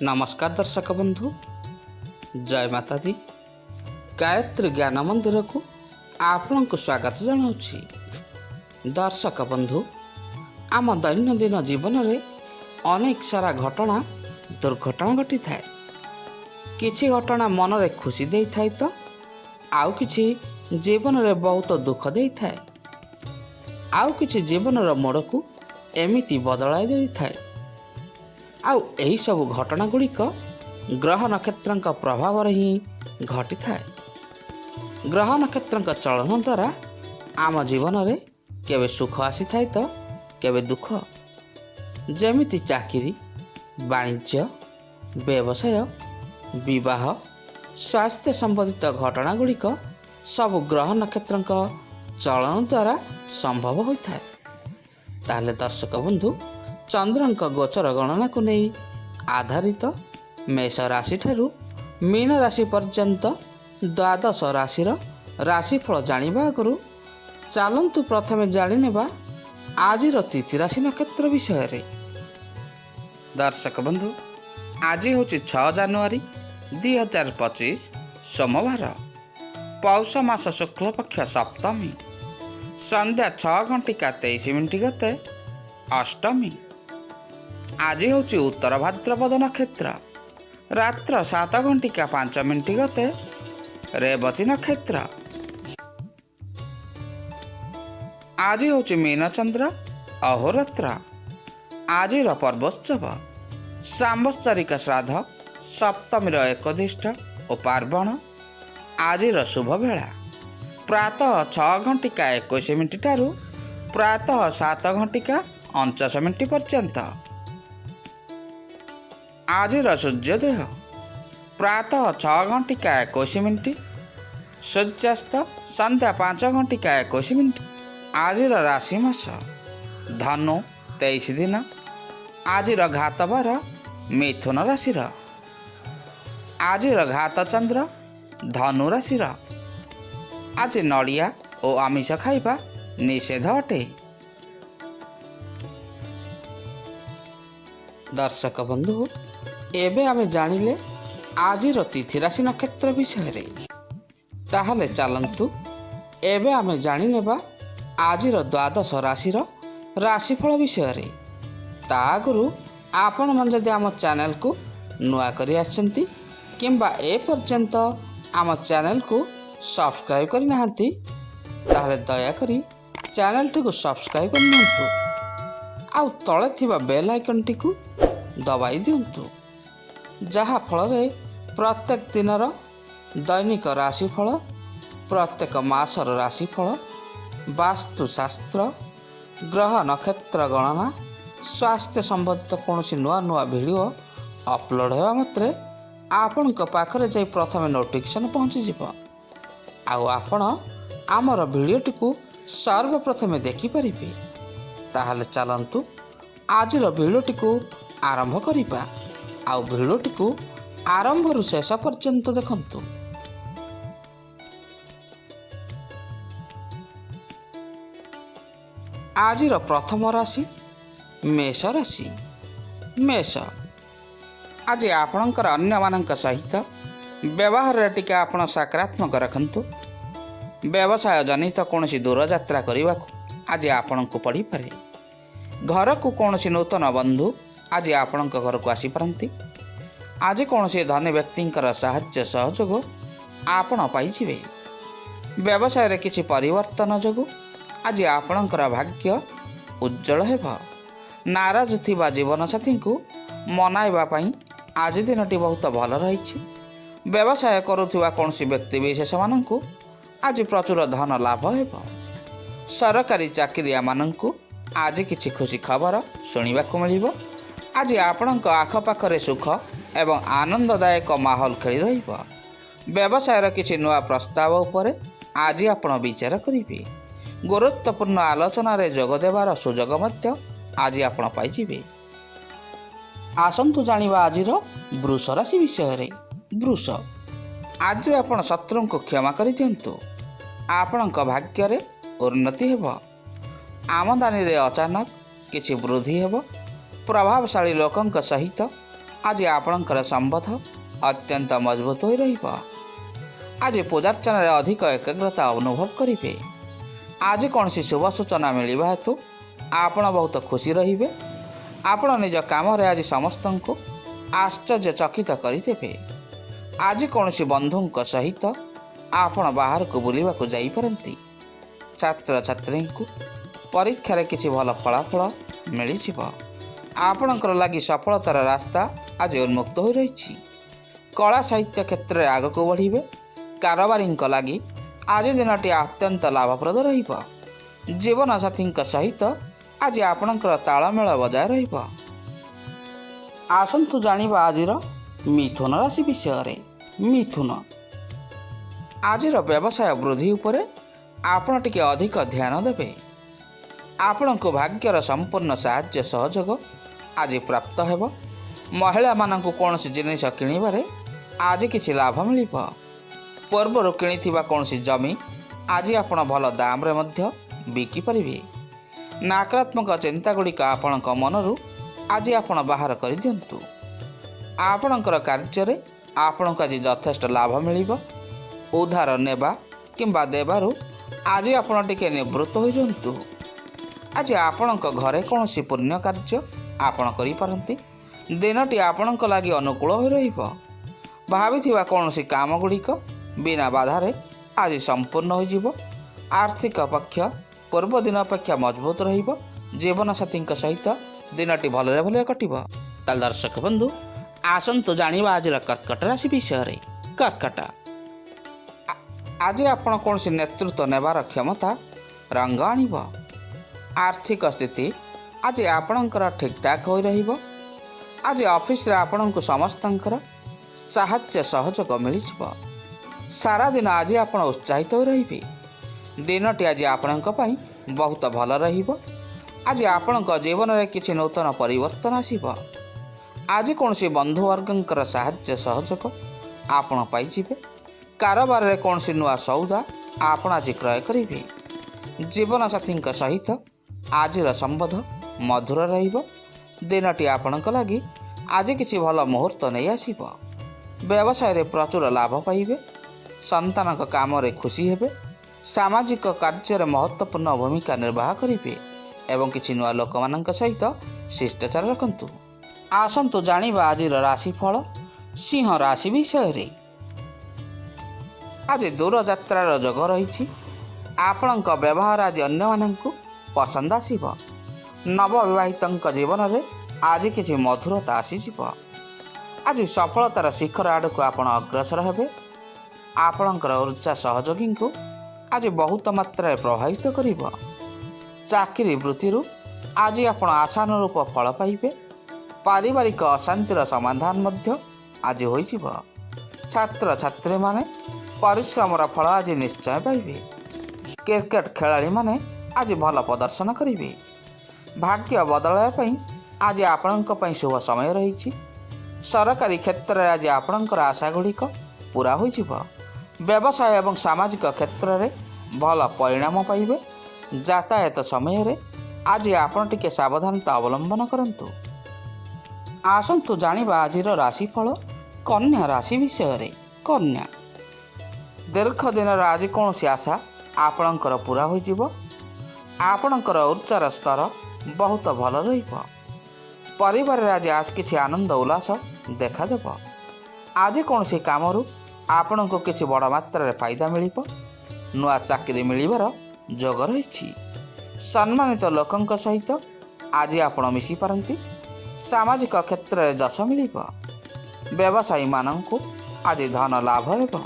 नमस्कार दर्शक बंधु, जय माता दी। गायत्री ज्ञान मंदिर को आपण को स्वागत जनाऊँगी। दर्शक बंधु, आम दैनंदिन जीवन में अनेक सारा घटना दुर्घटना घटी थाए। किछि घटना मन रे खुशी दे थाए तो आउ किछि जीवन में बहुत दुख दे थाए। आउ किछि जीवन मोड़ को एमिति बदलाई दे थाए। आउ एही सब घटना गुड़िक ग्रह नक्षत्र प्रभाव ही घटी थाए। ग्रह नक्षत्र चलन द्वारा आम जीवन में केवे सुख आसी थाए तो केवे दुख। जेमिति चाकरी, वाणिज्य, व्यवसाय, विवाह, स्वास्थ्य संबंधित घटना गुड़िक सब ग्रह नक्षत्र चलन द्वारा संभव होता है। ताहले दर्शक बंधु, चंद्रंक गोचर गणना को नहीं आधारित मेष राशि ठारू मीन राशि पर्यंत द्वादश राशिर राशिफल जानिबा आगु चलंतु प्रथमे जानिनेबा आजिर तिथि राशि नक्षत्र विषय रे। दर्शक बंधु, आज हूँ 6 जानुआरी 2025 सोमवार, पौष मास शुक्ल पक्ष सप्तमी, संध्या 6:23 गते अष्टमी। आज हूँ उत्तर भाद्रपद नक्षत्र, रात्र 7:05 गते रेवती नक्षत्र। आज हूँ मीन चंद्र अहोरात्र। आज पर्वोत्सव सांवत्सरिक श्राद्ध सप्तमी एकदिष्ट और पार्वण। आज शुभ बेला प्रातः 6:21 ठारू प्रातः 7:49 पर्यंत। आज सूर्योदय प्रातः 6:21, सूर्यास्त संध्या 5:21। आज राशि मास धनु 23 दिन। आज घात बार मिथुन राशि। आज घात चंद्र धनु राशि। आज नड़िया और आमिष खाइबा निषेध अटे। दर्शक बंधु, एबे आमे जानिले आजिर तिथि राशि नक्षत्र विषय रे। ताहले चलंतु एबे आमे जानिनेबा आजिर द्वादश राशिर राशिफल विषय रे। ता आगुरु आपण मन जदि आम चैनल को नुआ करी आछंती किंबा ए पर्यंत आम चैनल को सब्सक्राइब करि नाहंती, ताहले दया करी चैनल टी को सब्सक्राइब कर नियंतु। आउ तळे थिबा बेल आइकन टी को दबाई दिंतु, जहा फल रे प्रत्येक दिनर दैनिक राशिफल, प्रत्येक मासर राशिफल, वास्तुशास्त्र, ग्रह नक्षत्र गणना, स्वास्थ्य संबंधित कौन नुआ नुआ वीडियो अपलोड होगा मात्रे आपण पाखरे जाई प्रथमे नोटिफिकेशन पहुँची जिवो। आउ आपण आमर वीडियोटी को सर्वप्रथमे देखिपारे। ताहले चलंतु आजिर वीडियोटी को आरंभ करिबा। आउ वीडियोटी को आरंभरु शेष पर्यंत देखंतु। आजिर प्रथम राशि मेष राशि। मेष, आज आपणकर अन्य मानक सहित व्यवहार टिके आपण सकारात्मक रखंतु। व्यवसाय जनित कौन दूर यात्रा करने को आज आपण को पड़ी पारे। घर को कौन नूतन बंधु आज आपण घर को आसीपारती। आज कौन धनी व्यक्ति साहाय्य सहयोग आपण पाइबे। व्यवसाय रे किछि परिवर्तन जोगु आज आपणकर भाग्य उज्जवल हेब। नाराज थिबा जीवन साथी को मनाइबा पई आज दिनटी बहुत भल रही। व्यवसाय करुथिबा कौन व्यक्ति विशेष माननकु आज प्रचुर धन लाभ हेब। सरकारी चाकरिया माननकु आज किछि खुशी खबर सुनिबाकु मिलिबो। आज आपणक आखपाखरे सुख एवं आनंददायक माहौल खेली रहिबो। व्यवसायर किछि नुआ प्रस्ताव उपरे आज आपण विचार करिवे। गुरुत्वपूर्ण आलोचना रे जोग देवार सुजोग मध्य आज आपण पाइजिबे। आसंतु जानिबा आजिर वृष राशि विषय रे। वृष, आज आपण शत्रु को क्षमा करि दियंतु। आपणक भाग्य रे उन्नति हेब। आमदानी रे अचानक किछि वृद्धि हेब। प्रभावशाली लोकंक सहित आज आपणकर संबंध अत्यंत मजबूत हो रही। आज पूजार्चन अधिक एकाग्रता अनुभव करेंगे। आज कौन सी शुभ सूचना मिलवा हेतु आपण बहुत खुशी रे। आपण निज काम आज समस्त को आश्चर्यचकित करदे। आज कौन सी बंधु सहित आपण बाहर को बुलवा जापरती। छात्र छात्री को परीक्षा किसी भल फलाफल मिल आपणकर लगी सफलतार रास्ता आज उन्मुक्त हो रही। कला साहित्य क्षेत्र में आग को बढ़े। कारोबारी लगी आज दिनटी अत्यंत लाभप्रद रहिबा। जीवन साथी सहित आज आपणकर तालमेल बजाय रहिबा। आसंतु जानिबा आजिर मिथुन राशि विषय। मिथुन आजिर व्यवसाय वृद्धि उपरे आपण टिके अधिक ध्यान देबे। आपण को भाग्यर संपूर्ण साहाय्य सहयोग आज प्राप्त हेब। महिला मानक कौन जिनिस किणवारे आज किछि लाभ मिल। पूर्वर किणिथिबा कौन जमी आज आपण भल दाम रे मध्य बिकी परिबे। नकारात्मक चिंता गुड़िक आपण मनरू आज आपण बाहर कर दियंतु। आपणकर कार्य आपण को आज यथेष्ट लाभ मिल। उधार नेबा किंबा देबारु आज आपण टिके निवृत्त हो जंतु। आज आपणक घरे कौन पुण्य कार्य आपण करि पारंती। दिनटी आपणक लागि अनुकूल हो रहिबो। भाविथिबा कौन काम गुड़िक बिना बाधारे आज संपूर्ण हो जिवो। आर्थिक पक्ष पूर्व दिन अपेक्षा मजबूत रहिबो। जीवन साथी सहित दिनटी भलरे भलरे कटिबो। ताल दर्शक बंधु आसंतु जानिबा आज कर्कट राशि विषय। कर्कट आज आपण कौन नेतृत्व नेबार क्षमता रंग आनिबो। आर्थिक स्थिति आज आपणकर ठीक ठाक हो रहिबो। आज ऑफिस रे आपणको समस्तंकर साहाय्य सहयोग मिल। सारा दिन आज आपण उत्साहित हो रहिबे। दिनटी आज आपणक पई बहुत भल रहिबो। आज आपणक जीवन रे किछि नूतन परिवर्तन आसीबो। आज कौन बंधु वर्गंकर साहाय्य सहयोग आपण पाई जिवे। कारोबार रे कौन नुआ सौदा आपण आज क्रय करिवे। जीवन साथी सहित आज संबंध मधुर रहिबो। दिनटी आपणक लागि आज किछि भल मुहूर्त नहीं आसीबो। व्यवसाय रे प्रचुर लाभ पाइबे। संतानक काम रे खुशी हेबे। सामाजिक कार्य महत्वपूर्ण भूमिका निर्वाह करिवे एवं किछि नुआ लोकमानक सहित शिष्टाचार रखंतु। आसंतु जानिबा आजिर राशिफल सिंह राशि विषय रे। आज दूर यात्रार जोग रही। आपणक व्यवहार आज अन्य मानकु पसंद आसीबो। नवविवाहितंक जीवन रे आज किछि मधुरता आसीजिबो। आज सफलतार शिखर आड़क आपण अग्रसर हेबे। आपणकर ऊर्जा सहयोगी को आज बहुत मात्रा प्रभावित करिबो। चाकरी वृत्ति आज आपण आशानुरूप फल पाइबे। पारिवारिक अशांतिर समाधान मध्य आज होइजिबो। छात्र छात्री माने परिश्रमर फल आज निश्चय पाइबे। क्रिकेट खेलाड़ी माने आज भल प्रदर्शन करिवे। भाग्य बदलाया पई आज आपणक पई शुभ समय रही। सरकारी क्षेत्र में आज आपणकर आशा गुड़िक पूरा होइजिबो। व्यवसाय एवं सामाजिक क्षेत्र में भल परिणाम पाइबे। यातायात समय रे आज आपण टिके सावधानता अवलंबन करंतु। आसंतु जानिबा आजिर राशिफल कन्या राशि विषय रे। कन्या दीर्घ दिन आज कौन आशा आपणकर पूरा होइजिबो। आपणकर ऊर्जार स्तर बहुत भल रहिबो। परिवार रे आज किछि आनंद उल्लास देखादेब। आज कौन कामरू आपण को किछि बड़ मात्रा रे फायदा मिलिबो। नुआ चाकरी मिलिबार जोग रही। सम्मानित लोकंक सहित आज आपण मिसी पारंती। सामाजिक क्षेत्र में जश मिलिबो। व्यवसायी मानंकु आज धन लाभ हेबो।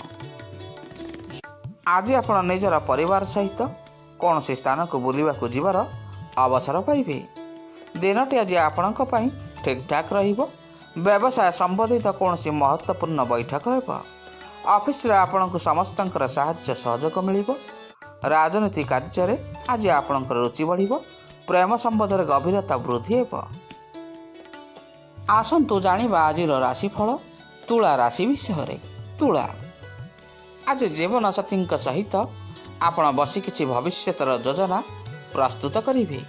आज आपण निजर परिवार सहित कौन स्थान को बुलवा को जीवार अवसर पाइबे। दिनटी आज आपणक पई ठीक ठाक रहिबो। व्यवसाय संबंधित कौन महत्वपूर्ण बैठक हेबो। ऑफिस रे आपणक समस्तंकर साहाय्य सहयोग मिलिबो। राजनीति कार्य रे आज आपणकर रुचि बढ़िबो। प्रेम संबंध रे गभीरता वृद्धि हेबो। आसंतु जानिबा आजिर राशिफल तुला राशि विषय रे। तुला आज जीवन साथी सहित आपण बसी किछि भविष्यतर योजना प्रस्तुत करिवे।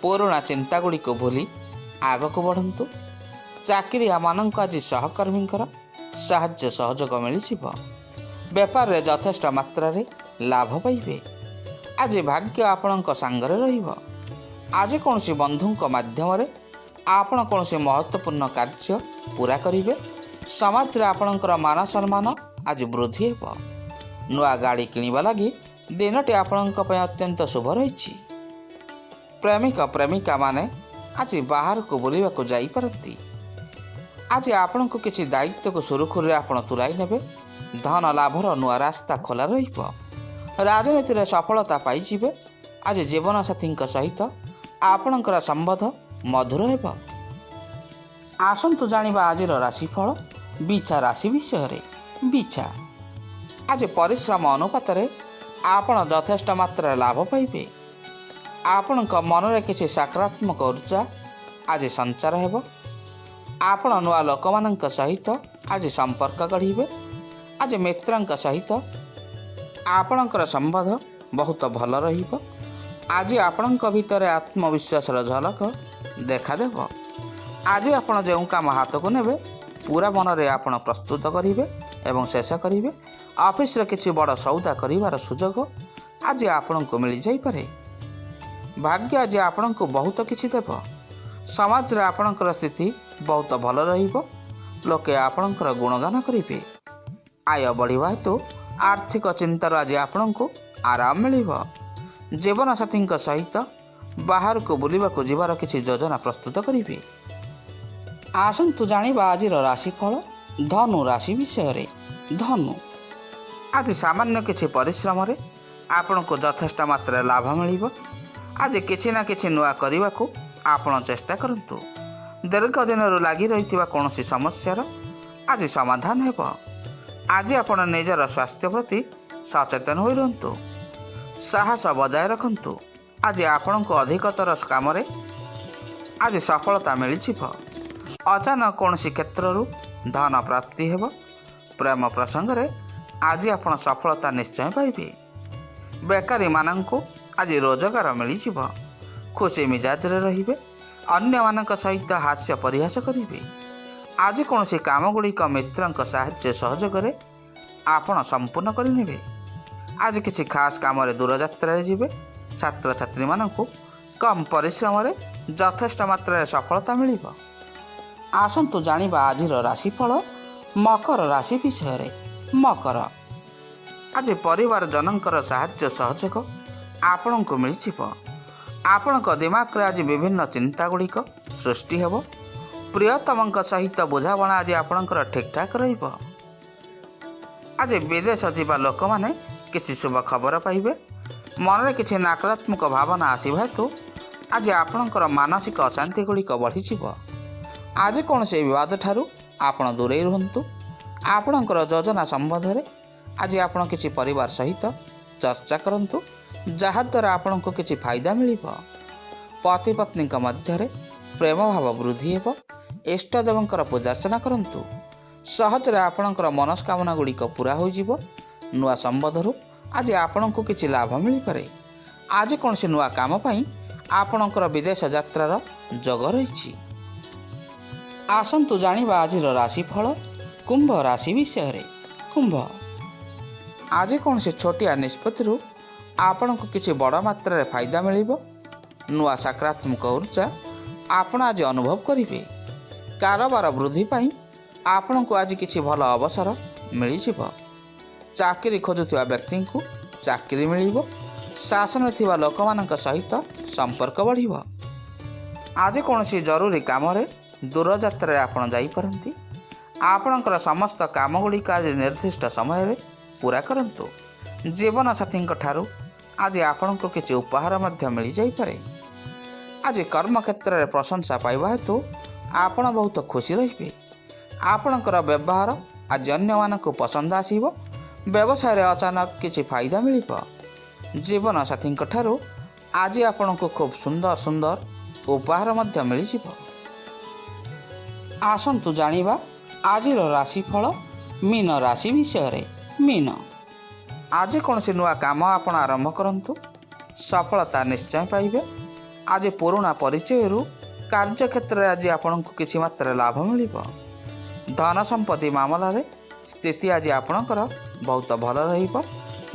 पुराणा चिंता गुड़ी को भूली आग को बढ़ंतु। ଚାକିରିଆମାନଙ୍କୁ ଆଜି ସହକର୍ମୀଙ୍କର ସାହାଯ୍ୟ ସହଯୋଗ ମିଳିଯିବ। ବେପାରରେ ଯଥେଷ୍ଟ ମାତ୍ରାରେ ଲାଭ ପାଇବେ। ଆଜି ଭାଗ୍ୟ ଆପଣଙ୍କ ସାଙ୍ଗରେ ରହିବ। ଆଜି କୌଣସି ବନ୍ଧୁଙ୍କ ମାଧ୍ୟମରେ ଆପଣ କୌଣସି ମହତ୍ତ୍ୱପୂର୍ଣ୍ଣ କାର୍ଯ୍ୟ ପୂରା କରିବେ। ସମାଜରେ ଆପଣଙ୍କର ମାନ ସମ୍ମାନ ଆଜି ବୃଦ୍ଧି ହେବ। ନୂଆ ଗାଡ଼ି କିଣିବା ଲାଗି ଦିନଟି ଆପଣଙ୍କ ପାଇଁ ଅତ୍ୟନ୍ତ ଶୁଭ ରହିଛି। ପ୍ରେମିକ ପ୍ରେମିକାମାନେ ଆଜି ବାହାରକୁ ବୁଲିବାକୁ ଯାଇପାରନ୍ତି। ଆଜି ଆପଣଙ୍କୁ କିଛି ଦାୟିତ୍ୱକୁ ସୁରୁଖୁରୁରେ ଆପଣ ତୁଲାଇ ନେବେ। ଧନ ଲାଭର ନୂଆ ରାସ୍ତା ଖୋଲା ରହିବ। ରାଜନୀତିରେ ସଫଳତା ପାଇଯିବେ। ଆଜି ଜୀବନସାଥୀଙ୍କ ସହିତ ଆପଣଙ୍କର ସମ୍ବନ୍ଧ ମଧୁର ହେବ। ଆସନ୍ତୁ ଜାଣିବା ଆଜିର ରାଶିଫଳ ବିଛା ରାଶି ବିଷୟରେ। ବିଛା, ଆଜି ପରିଶ୍ରମ ଅନୁପାତରେ ଆପଣ ଯଥେଷ୍ଟ ମାତ୍ରାରେ ଲାଭ ପାଇବେ। ଆପଣଙ୍କ ମନରେ କିଛି ସକାରାତ୍ମକ ଉର୍ଜା ଆଜି ସଞ୍ଚାର ହେବ। ଆପଣ ନୂଆ ଲୋକମାନଙ୍କ ସହିତ ଆଜି ସମ୍ପର୍କ ଗଢ଼ିବେ। ଆଜି ମିତ୍ରଙ୍କ ସହିତ ଆପଣଙ୍କର ସମ୍ବନ୍ଧ ବହୁତ ଭଲ ରହିବ। ଆଜି ଆପଣଙ୍କ ଭିତରେ ଆତ୍ମବିଶ୍ୱାସର ଝଲକ ଦେଖାଦେବ। ଆଜି ଆପଣ ଯେଉଁ କାମ ହାତକୁ ନେବେ ପୁରା ମନରେ ଆପଣ ପ୍ରସ୍ତୁତ କରିବେ ଏବଂ ଶେଷ କରିବେ। ଅଫିସରେ କିଛି ବଡ଼ ସଉଦା କରିବାର ସୁଯୋଗ ଆଜି ଆପଣଙ୍କୁ ମିଳିଯାଇପାରେ। ଭାଗ୍ୟ ଆଜି ଆପଣଙ୍କୁ ବହୁତ କିଛି ଦେବ। ସମାଜରେ ଆପଣଙ୍କର ସ୍ଥିତି ବହୁତ ଭଲ ରହିବ। ଲୋକେ ଆପଣଙ୍କର ଗୁଣଗାନ କରିବେ। ଆୟ ବଢ଼ିବା ହେତୁ ଆର୍ଥିକ ଚିନ୍ତାରୁ ଆଜି ଆପଣଙ୍କୁ ଆରାମ ମିଳିବ। ଜୀବନସାଥୀଙ୍କ ସହିତ ବାହାରକୁ ବୁଲିବାକୁ ଯିବାର କିଛି ଯୋଜନା ପ୍ରସ୍ତୁତ କରିବେ। ଆସନ୍ତୁ ଜାଣିବା ଆଜିର ରାଶିଫଳ ଧନୁ ରାଶି ବିଷୟରେ। ଧନୁ, ଆଜି ସାମାନ୍ୟ କିଛି ପରିଶ୍ରମରେ ଆପଣଙ୍କୁ ଯଥେଷ୍ଟ ମାତ୍ରାରେ ଲାଭ ମିଳିବ। ଆଜି କିଛି ନା କିଛି ନୂଆ କରିବାକୁ ଆପଣ ଚେଷ୍ଟା କରନ୍ତୁ। ଦୀର୍ଘ ଦିନରୁ ଲାଗି ରହିଥିବା କୌଣସି ସମସ୍ୟାର ଆଜି ସମାଧାନ ହେବ। ଆଜି ଆପଣ ନିଜର ସ୍ୱାସ୍ଥ୍ୟ ପ୍ରତି ସଚେତନ ହୋଇ ରୁହନ୍ତୁ। ସାହସ ବଜାୟ ରଖନ୍ତୁ। ଆଜି ଆପଣଙ୍କୁ ଅଧିକତର କାମରେ ଆଜି ସଫଳତା ମିଳିଯିବ। ଅଚାନକ କୌଣସି କ୍ଷେତ୍ରରୁ ଧନ ପ୍ରାପ୍ତି ହେବ। ପ୍ରେମ ପ୍ରସଙ୍ଗରେ ଆଜି ଆପଣ ସଫଳତା ନିଶ୍ଚୟ ପାଇବେ। ବେକାରୀମାନଙ୍କୁ ଆଜି ରୋଜଗାର ମିଳିଯିବ। ଖୁସି ମିଜାଜରେ ରହିବେ। ଅନ୍ୟମାନଙ୍କ ସହିତ ହାସ୍ୟ ପରିହାସ କରିବେ। ଆଜି କୌଣସି କାମଗୁଡ଼ିକ ମିତ୍ରଙ୍କ ସାହାଯ୍ୟ ସହଯୋଗରେ ଆପଣ ସମ୍ପୂର୍ଣ୍ଣ କରିନେବେ। ଆଜି କିଛି ଖାସ୍ କାମରେ ଦୂରଯାତ୍ରାରେ ଯିବେ। ଛାତ୍ରଛାତ୍ରୀମାନଙ୍କୁ କମ୍ ପରିଶ୍ରମରେ ଯଥେଷ୍ଟ ମାତ୍ରାରେ ସଫଳତା ମିଳିବ। ଆସନ୍ତୁ ଜାଣିବା ଆଜିର ରାଶିଫଳ ମକର ରାଶି ବିଷୟରେ। ମକର, ଆଜି ପରିବାରଜନଙ୍କର ସାହାଯ୍ୟ ସହଯୋଗ ଆପଣଙ୍କୁ ମିଳିଯିବ। ଆପଣଙ୍କ ଦିମାଗରେ ଆଜି ବିଭିନ୍ନ ଚିନ୍ତାଗୁଡ଼ିକ ସୃଷ୍ଟି ହେବ। ପ୍ରିୟତମଙ୍କ ସହିତ ବୁଝାମଣା ଆଜି ଆପଣଙ୍କର ଠିକ୍ଠାକ୍ ରହିବ। ଆଜି ବିଦେଶ ଯିବା ଲୋକମାନେ କିଛି ଶୁଭ ଖବର ପାଇବେ। ମନରେ କିଛି ନକାରାତ୍ମକ ଭାବନା ଆସିବା ହେତୁ ଆଜି ଆପଣଙ୍କର ମାନସିକ ଅଶାନ୍ତି ଗୁଡ଼ିକ ବଢ଼ିଯିବ। ଆଜି କୌଣସି ବିବାଦ ଠାରୁ ଆପଣ ଦୂରେଇ ରୁହନ୍ତୁ। ଆପଣଙ୍କର ଯୋଜନା ସମ୍ବନ୍ଧରେ ଆଜି ଆପଣ କିଛି ପରିବାର ସହିତ ଚର୍ଚ୍ଚା କରନ୍ତୁ, ଯାହାଦ୍ୱାରା ଆପଣଙ୍କୁ କିଛି ଫାଇଦା ମିଳିବ। ପତି ପତ୍ନୀଙ୍କ ମଧ୍ୟରେ ପ୍ରେମ ଭାବ ବୃଦ୍ଧି ହେବ। ଇଷ୍ଟଦେବଙ୍କର ପୂଜାର୍ଚ୍ଚନା କରନ୍ତୁ। ସହଜରେ ଆପଣଙ୍କର ମନସ୍କାମନା ଗୁଡ଼ିକ ପୁରା ହୋଇଯିବ। ନୂଆ ସମ୍ବନ୍ଧରୁ ଆଜି ଆପଣଙ୍କୁ କିଛି ଲାଭ ମିଳିପାରେ। ଆଜି କୌଣସି ନୂଆ କାମ ପାଇଁ ଆପଣଙ୍କର ବିଦେଶ ଯାତ୍ରାର ଯୋଗ ରହିଛି। ଆସନ୍ତୁ ଜାଣିବା ଆଜିର ରାଶିଫଳ କୁମ୍ଭ ରାଶି ବିଷୟରେ। କୁମ୍ଭ, ଆଜି କୌଣସି ଛୋଟିଆ ନିଷ୍ପତ୍ତିରୁ ଆପଣଙ୍କୁ କିଛି ବଡ଼ ମାତ୍ରାରେ ଫାଇଦା ମିଳିବ। ନୂଆ ସକାରାତ୍ମକ ଉର୍ଜା ଆପଣ ଆଜି ଅନୁଭବ କରିବେ। କାରବାର ବୃଦ୍ଧି ପାଇଁ ଆପଣଙ୍କୁ ଆଜି କିଛି ଭଲ ଅବସର ମିଳିଯିବ। ଚାକିରି ଖୋଜୁଥିବା ବ୍ୟକ୍ତିଙ୍କୁ ଚାକିରି ମିଳିବ। ଶାସନରେ ଥିବା ଲୋକମାନଙ୍କ ସହିତ ସମ୍ପର୍କ ବଢ଼ିବ। ଆଜି କୌଣସି ଜରୁରୀ କାମରେ ଦୂରଯାତ୍ରାରେ ଆପଣ ଯାଇପାରନ୍ତି। ଆପଣଙ୍କର ସମସ୍ତ କାମଗୁଡ଼ିକ ଆଜି ନିର୍ଦ୍ଦିଷ୍ଟ ସମୟରେ ପୂରା କରନ୍ତୁ। ଜୀବନସାଥୀଙ୍କ ଠାରୁ ଆଜି ଆପଣଙ୍କୁ କିଛି ଉପହାର ମଧ୍ୟ ମିଳିଯାଇପାରେ। ଆଜି କର୍ମକ୍ଷେତ୍ରରେ ପ୍ରଶଂସା ପାଇବା ହେତୁ ଆପଣ ବହୁତ ଖୁସି ରହିବେ। ଆପଣଙ୍କର ବ୍ୟବହାର ଆଜି ଅନ୍ୟମାନଙ୍କୁ ପସନ୍ଦ ଆସିବ। ବ୍ୟବସାୟରେ ଅଚାନକ କିଛି ଫାଇଦା ମିଳିବ। ଜୀବନସାଥୀଙ୍କ ଠାରୁ ଆଜି ଆପଣଙ୍କୁ ଖୁବ୍ ସୁନ୍ଦର ସୁନ୍ଦର ଉପହାର ମଧ୍ୟ ମିଳିଯିବ। ଆସନ୍ତୁ ଜାଣିବା ଆଜିର ରାଶିଫଳ ମୀନ ରାଶି ବିଷୟରେ। ମୀନ, ଆଜି କୌଣସି ନୂଆ କାମ ଆପଣ ଆରମ୍ଭ କରନ୍ତୁ। ସଫଳତା ନିଶ୍ଚୟ ପାଇବେ। ଆଜି ପୁରୁଣା ପରିଚୟରୁ କାର୍ଯ୍ୟକ୍ଷେତ୍ରରେ ଆଜି ଆପଣଙ୍କୁ କିଛି ମାତ୍ରାରେ ଲାଭ ମିଳିବ। ଧନ ସମ୍ପତ୍ତି ମାମଲାରେ ସ୍ଥିତି ଆଜି ଆପଣଙ୍କର ବହୁତ ଭଲ ରହିବ।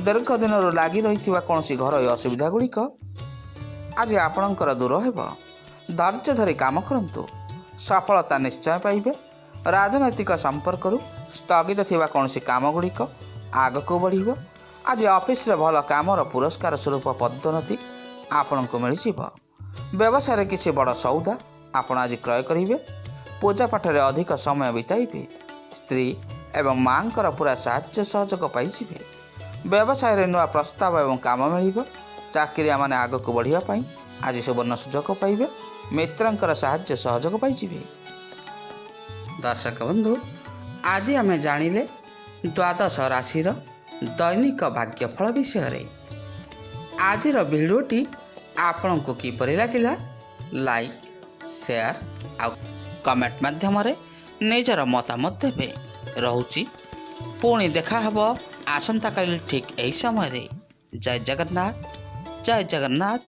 ଦୀର୍ଘ ଦିନରୁ ଲାଗି ରହିଥିବା କୌଣସି ଘରୋଇ ଅସୁବିଧା ଗୁଡ଼ିକ ଆଜି ଆପଣଙ୍କର ଦୂର ହେବ। ଧୈର୍ଯ୍ୟ ଧରି କାମ କରନ୍ତୁ, ସଫଳତା ନିଶ୍ଚୟ ପାଇବେ। ରାଜନୈତିକ ସମ୍ପର୍କରୁ ସ୍ଥଗିତ ଥିବା କୌଣସି କାମ ଗୁଡ଼ିକ ଆଗକୁ ବଢ଼ିବ। ଆଜି ଅଫିସରେ ଭଲ କାମର ପୁରସ୍କାର ସ୍ୱରୂପ ପଦୋନ୍ନତି ଆପଣଙ୍କୁ ମିଳିଯିବ। ବ୍ୟବସାୟରେ କିଛି ବଡ଼ ସଉଦା ଆପଣ ଆଜି କ୍ରୟ କରିବେ। ପୂଜା ପାଠରେ ଅଧିକ ସମୟ ବିତାଇବେ। ସ୍ତ୍ରୀ ଏବଂ ମାଙ୍କର ପୁରା ସାହାଯ୍ୟ ସହଯୋଗ ପାଇଯିବେ। ବ୍ୟବସାୟରେ ନୂଆ ପ୍ରସ୍ତାବ ଏବଂ କାମ ମିଳିବ। ଚାକିରିଆମାନେ ଆଗକୁ ବଢ଼ିବା ପାଇଁ ଆଜି ସୁବର୍ଣ୍ଣ ସୁଯୋଗ ପାଇବେ। ମିତ୍ରଙ୍କର ସାହାଯ୍ୟ ସହଯୋଗ ପାଇଯିବେ। ଦର୍ଶକ ବନ୍ଧୁ, ଆଜି ଆମେ ଜାଣିଲେ ଦ୍ୱାଦଶ ରାଶିର ଦୈନିକ ଭାଗ୍ୟଫଳ ବିଷୟରେ। ଆଜିର ଭିଡ଼ିଓଟି ଆପଣଙ୍କୁ କିପରି ଲାଗିଲା? ଲାଇକ୍, ସେୟାର ଆଉ କମେଣ୍ଟ ମାଧ୍ୟମରେ ନିଜର ମତାମତ ଦେବେ। ରହୁଛି, ପୁଣି ଦେଖା ହେବ ଆସନ୍ତାକାଲି ଠିକ୍ ଏହି ସମୟରେ। ଜୟ ଜଗନ୍ନାଥ, ଜୟ ଜଗନ୍ନାଥ।